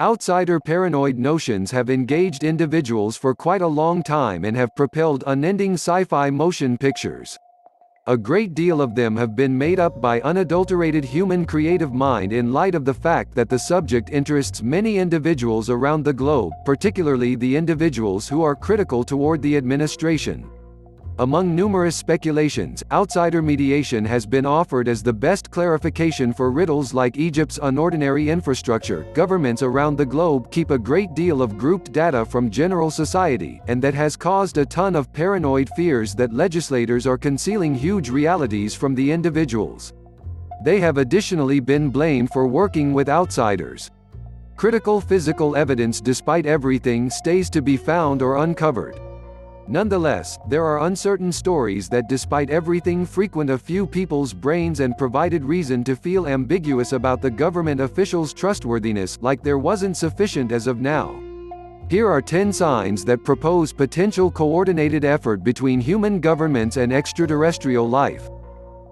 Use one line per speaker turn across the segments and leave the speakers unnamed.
Outsider paranoid notions have engaged individuals for quite a long time and have propelled unending sci-fi motion pictures. A great deal of them have been made up by unadulterated human creative mind in light of the fact that the subject interests many individuals around the globe, particularly the individuals who are critical toward the administration. Among numerous speculations, outsider mediation has been offered as the best clarification for riddles like Egypt's unordinary infrastructure. Governments around the globe keep a great deal of grouped data from general society, and that has caused a ton of paranoid fears that legislators are concealing huge realities from the individuals. They have additionally been blamed for working with outsiders. Critical physical evidence, despite everything, stays to be found or uncovered. Nonetheless, there are uncertain stories that despite everything frequent a few people's brains and provided reason to feel ambiguous about the government officials' trustworthiness, like there wasn't sufficient as of now. Here are 10 signs that propose potential coordinated effort between human governments and extraterrestrial life.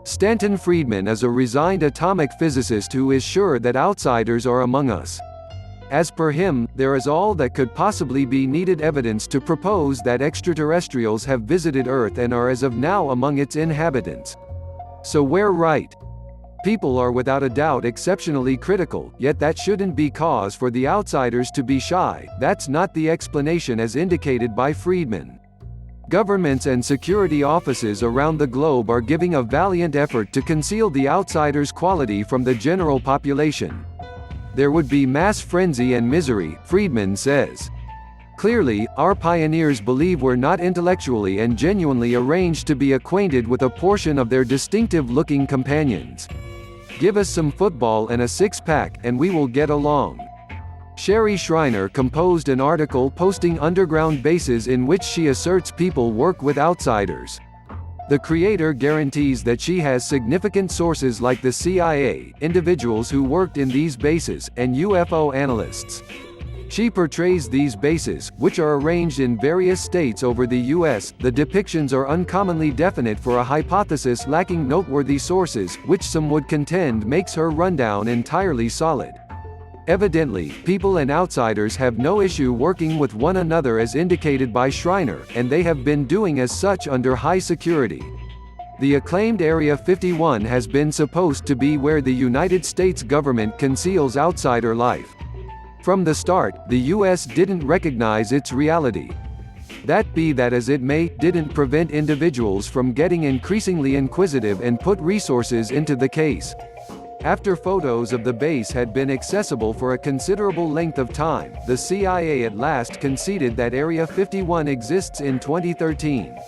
Stanton Friedman is a resigned atomic physicist who is sure that outsiders are among us. As per him, there is all that could possibly be needed evidence to propose that extraterrestrials have visited Earth and are as of now among its inhabitants. So we're right. People are without a doubt exceptionally critical, yet that shouldn't be cause for the outsiders to be shy. That's not the explanation as indicated by Friedman. Governments and security offices around the globe are giving a valiant effort to conceal the outsiders' quality from the general population. There would be mass frenzy and misery, Friedman says. Clearly, our pioneers believe we're not intellectually and genuinely arranged to be acquainted with a portion of their distinctive-looking companions. Give us some football and a six-pack, and we will get along. Sherry Schreiner composed an article posting underground bases in which she asserts people work with outsiders. The creator guarantees that she has significant sources like the CIA, individuals who worked in these bases, and UFO analysts. She portrays these bases, which are arranged in various states over the U.S. The depictions are uncommonly definite for a hypothesis lacking noteworthy sources, which some would contend makes her rundown entirely solid. Evidently, people and outsiders have no issue working with one another as indicated by Schreiner, and they have been doing as such under high security. The acclaimed Area 51 has been supposed to be where the United States government conceals outsider life. From the start, the U.S. didn't recognize its reality. That be that as it may, didn't prevent individuals from getting increasingly inquisitive and put resources into the case. After photos of the base had been accessible for a considerable length of time, the CIA at last conceded that Area 51 exists in 2013.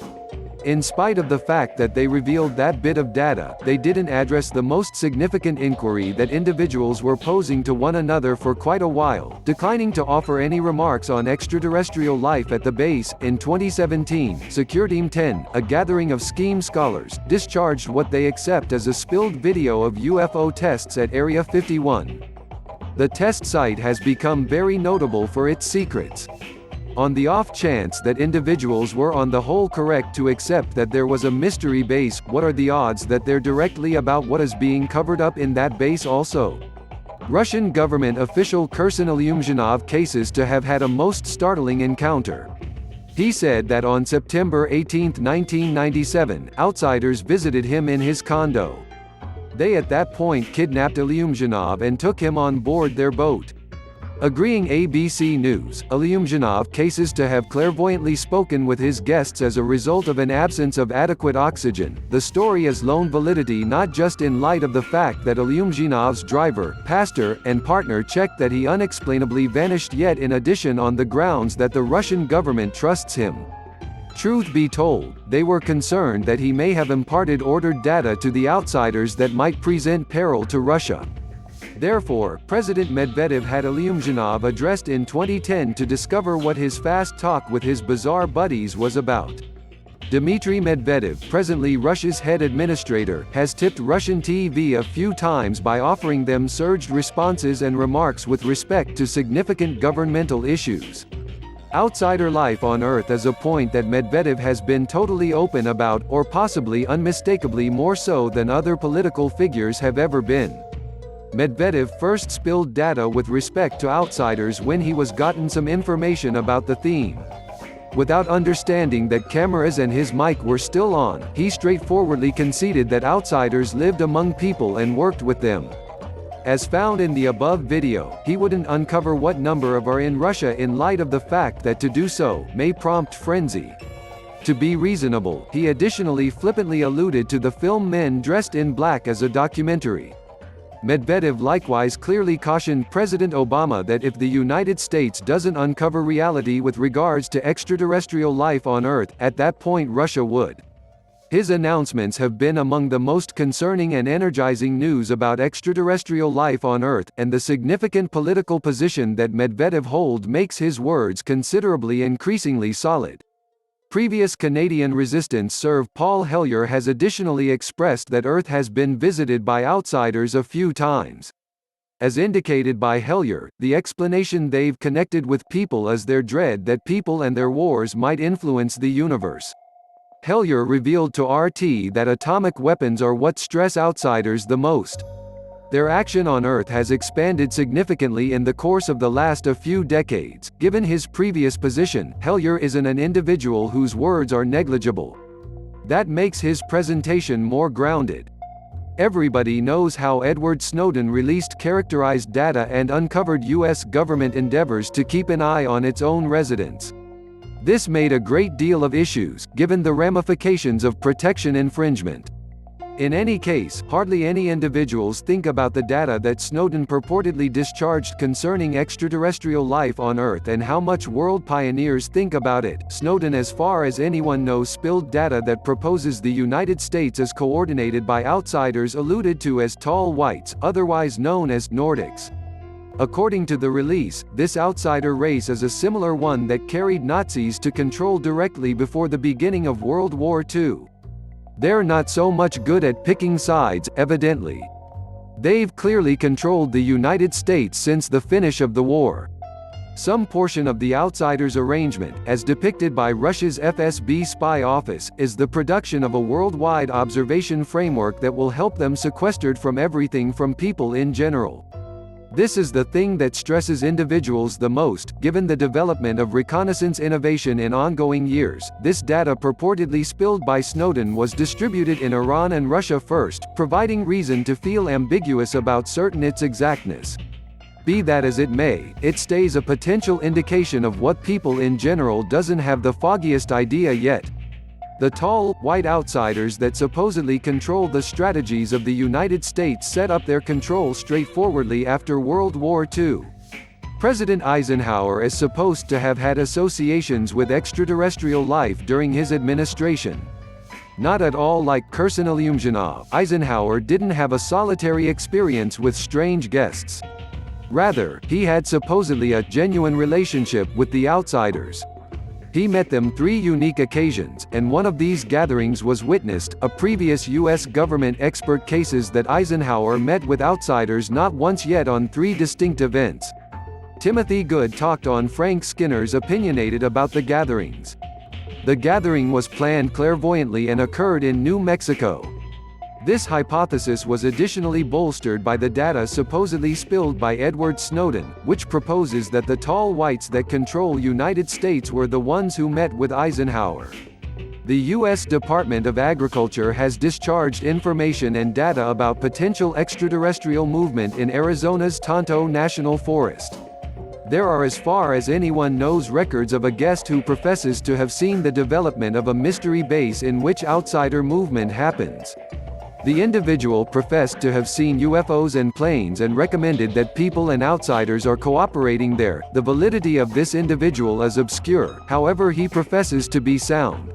In spite of the fact that they revealed that bit of data, they didn't address the most significant inquiry that individuals were posing to one another for quite a while, declining to offer any remarks on extraterrestrial life at the base. In 2017, SecureTeam 10, a gathering of scheme scholars, discharged what they accept as a spilled video of UFO tests at Area 51. The test site has become very notable for its secrets. On the off chance that individuals were on the whole correct to accept that there was a mystery base, what are the odds that they're directly about what is being covered up in that base also? Russian government official Kirsan Ilyumzhinov cases to have had a most startling encounter. He said that on September 18, 1997, outsiders visited him in his condo. They at that point kidnapped Ilyumzhinov and took him on board their boat. Agreeing ABC News, Ilyumzhinov cases to have clairvoyantly spoken with his guests as a result of an absence of adequate oxygen. The story is lone validity not just in light of the fact that Ilyumzhinov's driver, pastor, and partner checked that he unexplainably vanished, yet in addition on the grounds that the Russian government trusts him. Truth be told, they were concerned that he may have imparted ordered data to the outsiders that might present peril to Russia. Therefore, President Medvedev had Ilyumzhinov addressed in 2010 to discover what his fast talk with his bizarre buddies was about. Dmitry Medvedev, presently Russia's head administrator, has tipped Russian TV a few times by offering them surged responses and remarks with respect to significant governmental issues. Outsider life on Earth is a point that Medvedev has been totally open about, or possibly unmistakably more so than other political figures have ever been. Medvedev first spilled data with respect to outsiders when he was gotten some information about the theme. Without understanding that cameras and his mic were still on, he straightforwardly conceded that outsiders lived among people and worked with them. As found in the above video, he wouldn't uncover what number of are in Russia in light of the fact that to do so may prompt frenzy. To be reasonable, he additionally flippantly alluded to the film Men Dressed in Black as a documentary. Medvedev likewise clearly cautioned President Obama that if the United States doesn't uncover reality with regards to extraterrestrial life on Earth, at that point Russia would. His announcements have been among the most concerning and energizing news about extraterrestrial life on Earth, and the significant political position that Medvedev holds makes his words considerably increasingly solid. Previous Canadian Resistance Serve Paul Hellyer has additionally expressed that Earth has been visited by outsiders a few times. As indicated by Hellyer, the explanation they've connected with people is their dread that people and their wars might influence the universe. Hellyer revealed to RT that atomic weapons are what stress outsiders the most. Their action on Earth has expanded significantly in the course of the last few decades. Given his previous position, Hellyer isn't an individual whose words are negligible. That makes his presentation more grounded. Everybody knows how Edward Snowden released characterized data and uncovered U.S. government endeavors to keep an eye on its own residents. This made a great deal of issues, given the ramifications of protection infringement. In any case, hardly any individuals think about the data that Snowden purportedly discharged concerning extraterrestrial life on Earth and how much world pioneers think about it. Snowden, as far as anyone knows, spilled data that proposes the United States is coordinated by outsiders alluded to as tall whites, otherwise known as Nordics. According to the release, this outsider race is a similar one that carried Nazis to control directly before the beginning of World War II. They're not so much good at picking sides, evidently. They've clearly controlled the United States since the finish of the war. Some portion of the outsiders' arrangement, as depicted by Russia's FSB spy office, is the production of a worldwide observation framework that will help them sequestered from everything from people in general. This is the thing that stresses individuals the most, given the development of reconnaissance innovation in ongoing years. This data purportedly spilled by Snowden was distributed in Iran and Russia first, providing reason to feel ambiguous about certain its exactness. Be that as it may, it stays a potential indication of what people in general doesn't have the foggiest idea yet. The tall, white outsiders that supposedly control the strategies of the United States set up their control straightforwardly after World War II. President Eisenhower is supposed to have had associations with extraterrestrial life during his administration. Not at all like Kirsan Ilyumzhinov, Eisenhower didn't have a solitary experience with strange guests. Rather, he had supposedly a genuine relationship with the outsiders. He met them 3 unique occasions, and one of these gatherings was witnessed, a previous U.S. government expert cases that Eisenhower met with outsiders not once yet on 3 distinct events. Timothy Good talked on Frank Skinner's Opinionated about the gatherings. The gathering was planned clairvoyantly and occurred in New Mexico. This hypothesis was additionally bolstered by the data supposedly spilled by Edward Snowden, which proposes that the tall whites that control United States were the ones who met with Eisenhower. The U.S. Department of Agriculture has discharged information and data about potential extraterrestrial movement in Arizona's Tonto National Forest. There are, as far as anyone knows, records of a guest who professes to have seen the development of a mystery base in which outsider movement happens. The individual professed to have seen UFOs and planes and recommended that people and outsiders are cooperating there. The validity of this individual is obscure, however he professes to be sound.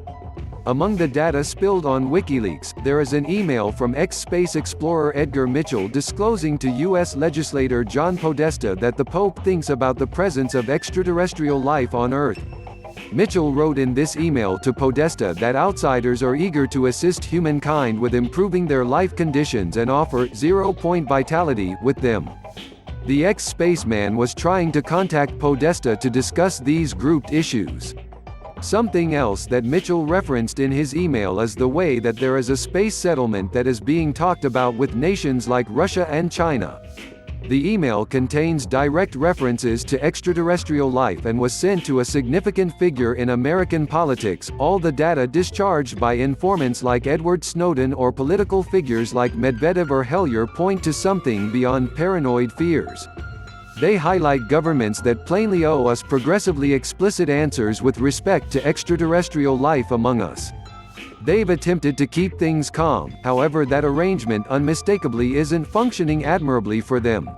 Among the data spilled on WikiLeaks, there is an email from ex-space explorer Edgar Mitchell disclosing to U.S. legislator John Podesta that the Pope thinks about the presence of extraterrestrial life on Earth. Mitchell wrote in this email to Podesta that outsiders are eager to assist humankind with improving their life conditions and offer zero-point vitality with them. The ex-spaceman was trying to contact Podesta to discuss these grouped issues. Something else that Mitchell referenced in his email is the way that there is a space settlement that is being talked about with nations like Russia and China. The email contains direct references to extraterrestrial life and was sent to a significant figure in American politics. All the data discharged by informants like Edward Snowden or political figures like Medvedev or Hellier point to something beyond paranoid fears. They highlight governments that plainly owe us progressively explicit answers with respect to extraterrestrial life among us. They've attempted to keep things calm, however that arrangement unmistakably isn't functioning admirably for them.